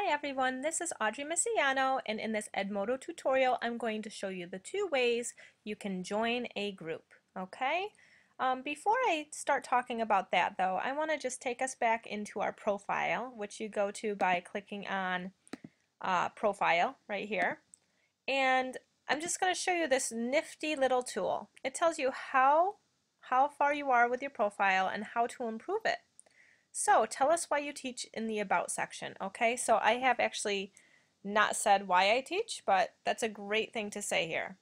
Hi everyone, this is Audrey Messiano, and in this Edmodo tutorial I'm going to show you the two ways you can join a group, okay? Before I start talking about that though, I want to just take us back into our profile, which you go to by clicking on profile right here. And I'm just going to show you this nifty little tool. It tells you how far you are with your profile and how to improve it. So tell us why you teach in the About section, okay? So I have actually not said why I teach, but that's a great thing to say here.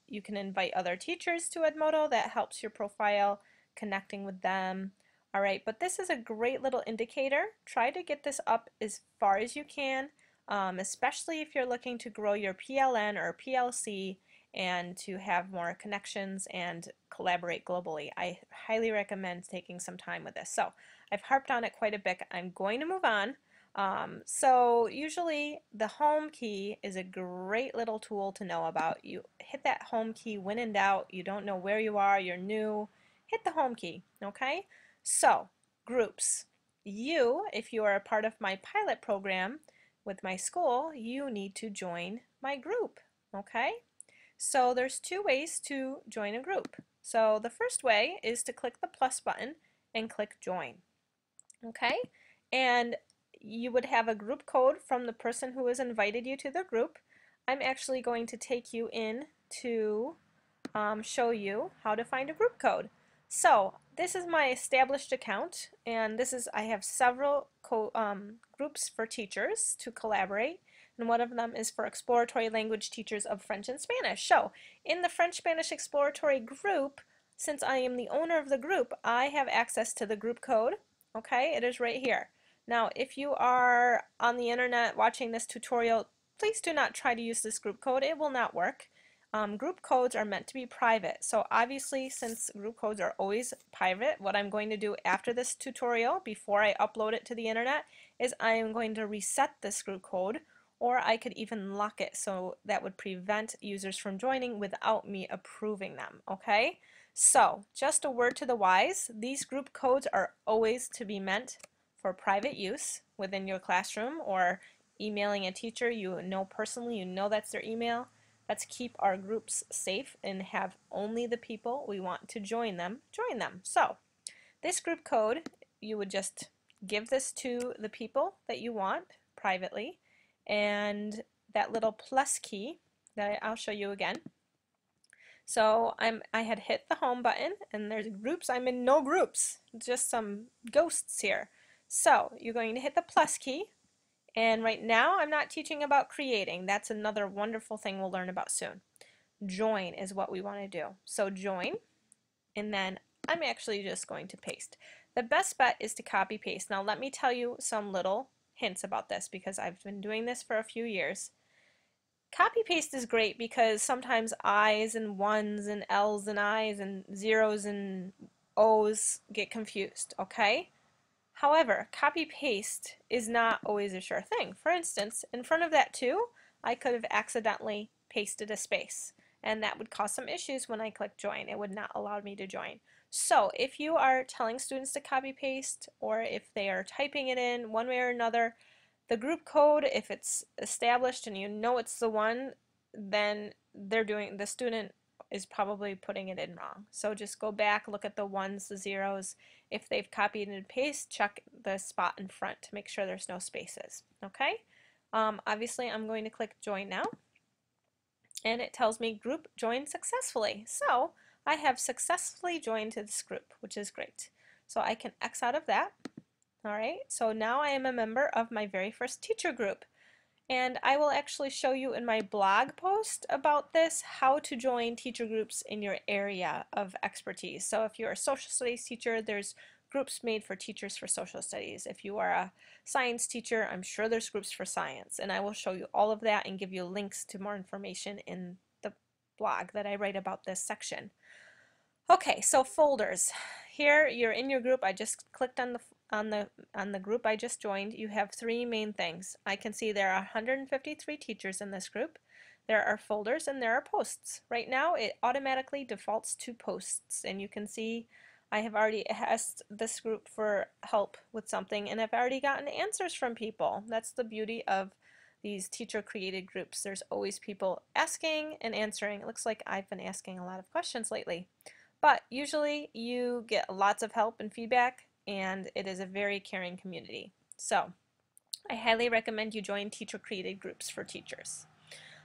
You can invite other teachers to Edmodo. That helps your profile, connecting with them. All right, but this is a great little indicator. Try to get this up as far as you can, especially if you're looking to grow your PLN or PLC and to have more connections and collaborate globally. I highly recommend taking some time with this. So I've harped on it quite a bit. I'm going to move on. So usually the home key is a great little tool to know about. You hit that home key when in doubt. You don't know where you are, you're new, hit the home key, okay? So groups. If you are a part of my pilot program with my school, you need to join my group, okay? So there's two ways to join a group. So the first way is to click the plus button and click join. Okay, and you would have a group code from the person who has invited you to the group. I'm actually going to take you in to show you how to find a group code. So this is my established account, and I have several groups for teachers to collaborate, and one of them is for exploratory language teachers of French and Spanish. So in the French-Spanish exploratory group, since I am the owner of the group, I have access to the group code. Okay, it is right here. Now, if you are on the internet watching this tutorial, please do not try to use this group code. It will not work. Group codes are meant to be private. So obviously, since group codes are always private, what I'm going to do after this tutorial, before I upload it to the internet, is I am going to reset this group code, or I could even lock it, so that would prevent users from joining without me approving them, okay? So, just a word to the wise, these group codes are always to be meant for private use within your classroom or emailing a teacher you know personally, you know that's their email. Let's keep our groups safe and have only the people we want to join them. So, this group code, you would just give this to the people that you want privately, and that little plus key that I'll show you again. So I had hit the home button, and there's groups. I'm in no groups, just some ghosts here. So you're going to hit the plus key, and right now I'm not teaching about creating. That's another wonderful thing we'll learn about soon. Join is what we want to do. So join, and then I'm actually just going to paste. The best bet is to copy paste. Now let me tell you some little hints about this, because I've been doing this for a few years. Copy paste is great because sometimes I's and ones and L's and I's and zeros and O's get confused, okay? However, copy paste is not always a sure thing. For instance, in front of that 2, I could have accidentally pasted a space, and that would cause some issues when I click join. It would not allow me to join. So if you are telling students to copy paste, or if they are typing it in one way or another, the group code, if it's established and you know it's the one, then the student is probably putting it in wrong. So just go back, look at the ones, the zeros. If they've copied and pasted, check the spot in front to make sure there's no spaces. Okay? Obviously, I'm going to click join now, and it tells me group joined successfully. So I have successfully joined to this group, which is great. So I can X out of that. All right, so now I am a member of my very first teacher group, and I will actually show you in my blog post about this how to join teacher groups in your area of expertise. So if you're a social studies teacher, there's groups made for teachers for social studies. If you are a science teacher, I'm sure there's groups for science, and I will show you all of that and give you links to more information in the blog that I write about this section. Okay, so folders. Here you're in your group. I just clicked on the group I just joined. You have 3 main things. I can see there are 153 teachers in this group. There are folders and there are posts. Right now it automatically defaults to posts, and you can see I have already asked this group for help with something and I've already gotten answers from people. That's the beauty of these teacher-created groups. There's always people asking and answering. It looks like I've been asking a lot of questions lately. But usually you get lots of help and feedback, and it is a very caring community. So I highly recommend you join teacher-created groups for teachers.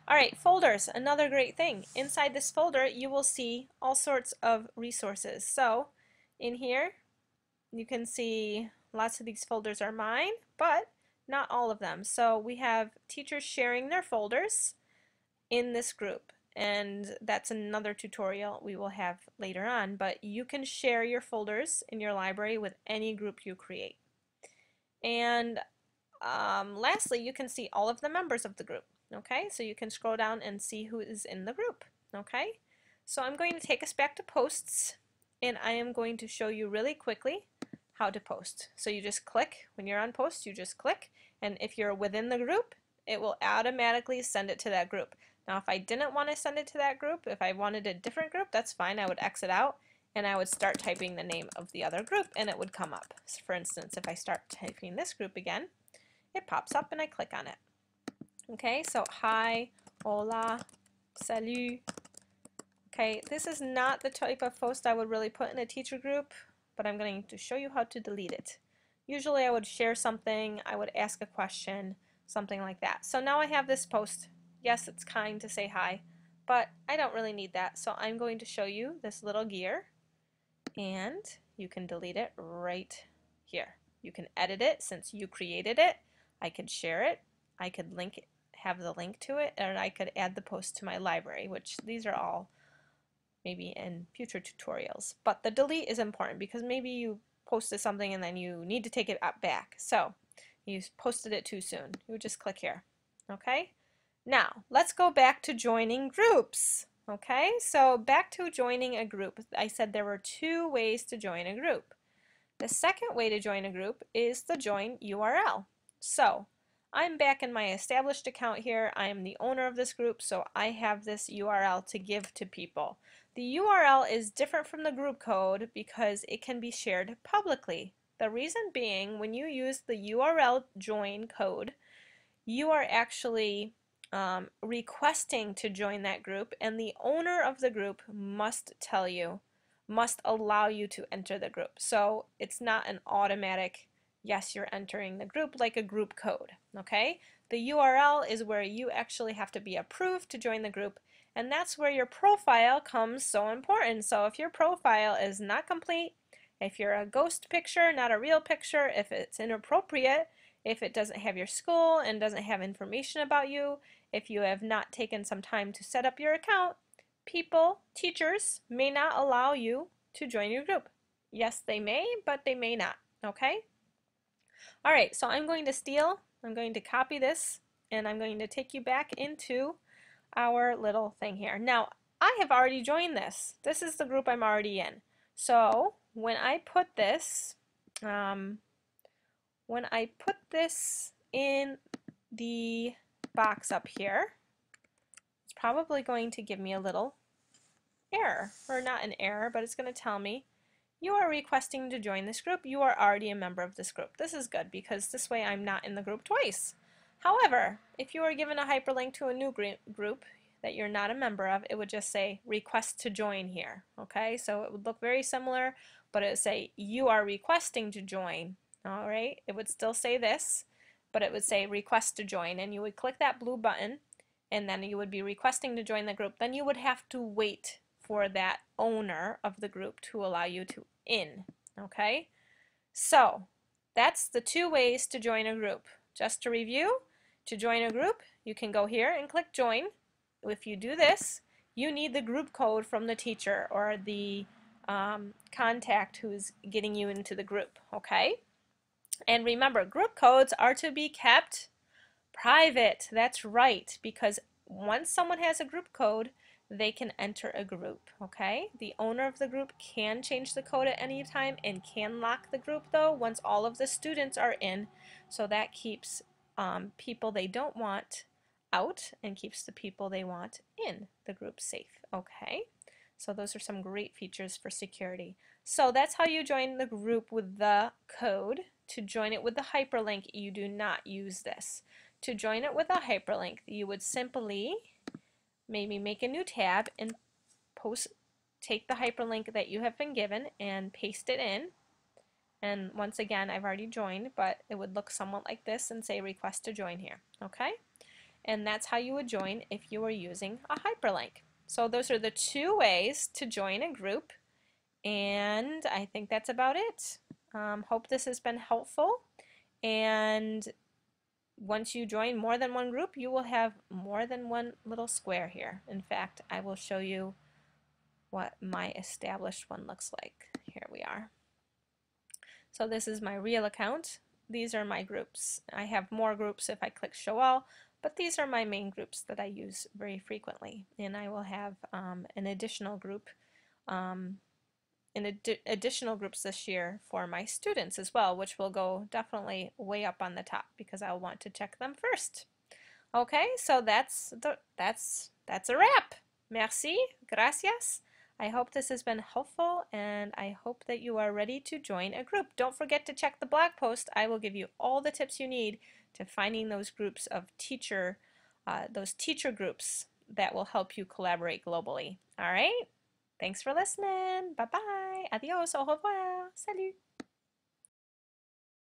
All right, folders, another great thing. Inside this folder, you will see all sorts of resources. So in here, you can see lots of these folders are mine, but not all of them. So we have teachers sharing their folders in this group, and that's another tutorial we will have later on, but you can share your folders in your library with any group you create. And lastly, you can see all of the members of the group. Okay, so you can scroll down and see who is in the group. Okay, so I'm going to take us back to posts, and I am going to show you really quickly how to post. So you just click, when you're on post, you just click, and if you're within the group, it will automatically send it to that group. Now if I didn't want to send it to that group, if I wanted a different group, that's fine. I would exit out and I would start typing the name of the other group and it would come up. So for instance, if I start typing this group again, it pops up and I click on it. Okay, so hi, hola, salut. Okay, this is not the type of post I would really put in a teacher group, but I'm going to show you how to delete it. Usually I would share something, I would ask a question, something like that. So now I have this post. Yes, it's kind to say hi, but I don't really need that. So I'm going to show you this little gear, and you can delete it right here. You can edit it since you created it. I could share it. I could link, have the link to it, and I could add the post to my library, which these are all maybe in future tutorials. But the delete is important because maybe you posted something and then you need to take it back. So you posted it too soon. You would just click here. Okay? Now, let's go back to joining groups. Okay? So back to joining a group. I said there were two ways to join a group. The second way to join a group is the join URL. So I'm back in my established account here. I am the owner of this group, so I have this URL to give to people. The URL is different from the group code because it can be shared publicly. The reason being, when you use the URL join code, you are actually requesting to join that group, and the owner of the group must allow you to enter the group. So it's not an automatic yes, you're entering the group like a group code. Okay? The URL is where you actually have to be approved to join the group, and that's where your profile comes so important. So if your profile is not complete, if you're a ghost picture, not a real picture, if it's inappropriate, if it doesn't have your school and doesn't have information about you, if you have not taken some time to set up your account, teachers may not allow you to join your group. Yes, they may, but they may not. Okay? All right, so I'm going to copy this, and I'm going to take you back into our little thing here. Now, I have already joined this. This is the group I'm already in. So when I put this, in the box up here, it's probably going to give me a little error, or not an error, but it's going to tell me you are requesting to join this group. You are already a member of this group. This is good because this way I'm not in the group twice. However, if you are given a hyperlink to a new group that you're not a member of, it would just say request to join here. Okay, so it would look very similar, but it would say you are requesting to join. All right, it would still say this, but it would say request to join, and you would click that blue button, and then you would be requesting to join the group. Then you would have to wait for that owner of the group to allow you to in. Okay, so that's the two ways to join a group. Just to review, to join a group, you can go here and click join. If you do this, you need the group code from the teacher or the contact who's getting you into the group. Okay, and remember, group codes are to be kept private. That's right, because once someone has a group code, they can enter a group. Okay, the owner of the group can change the code at any time and can lock the group though once all of the students are in, so that keeps people they don't want out and keeps the people they want in the group safe. Okay, so those are some great features for security. So that's how you join the group with the code. To join it with the hyperlink, you do not use this. To join it with a hyperlink, you would simply maybe make a new tab and take the hyperlink that you have been given and paste it in. And once again, I've already joined, but it would look somewhat like this and say request to join here. Okay? And that's how you would join if you were using a hyperlink. So those are the two ways to join a group, and I think that's about it. Hope this has been helpful, and once you join more than one group, you will have more than one little square here. In fact, I will show you what my established one looks like. Here we are. So this is my real account. These are my groups. I have more groups if I click show all, but these are my main groups that I use very frequently. And I will have an additional group additional groups this year for my students as well, which will go definitely way up on the top because I'll want to check them first. Okay, so that's a wrap. Merci, gracias. I hope this has been helpful, and I hope that you are ready to join a group. Don't forget to check the blog post. I will give you all the tips you need to finding those groups of those teacher groups that will help you collaborate globally. All right? Thanks for listening. Bye-bye. Adios. Au revoir. Salut.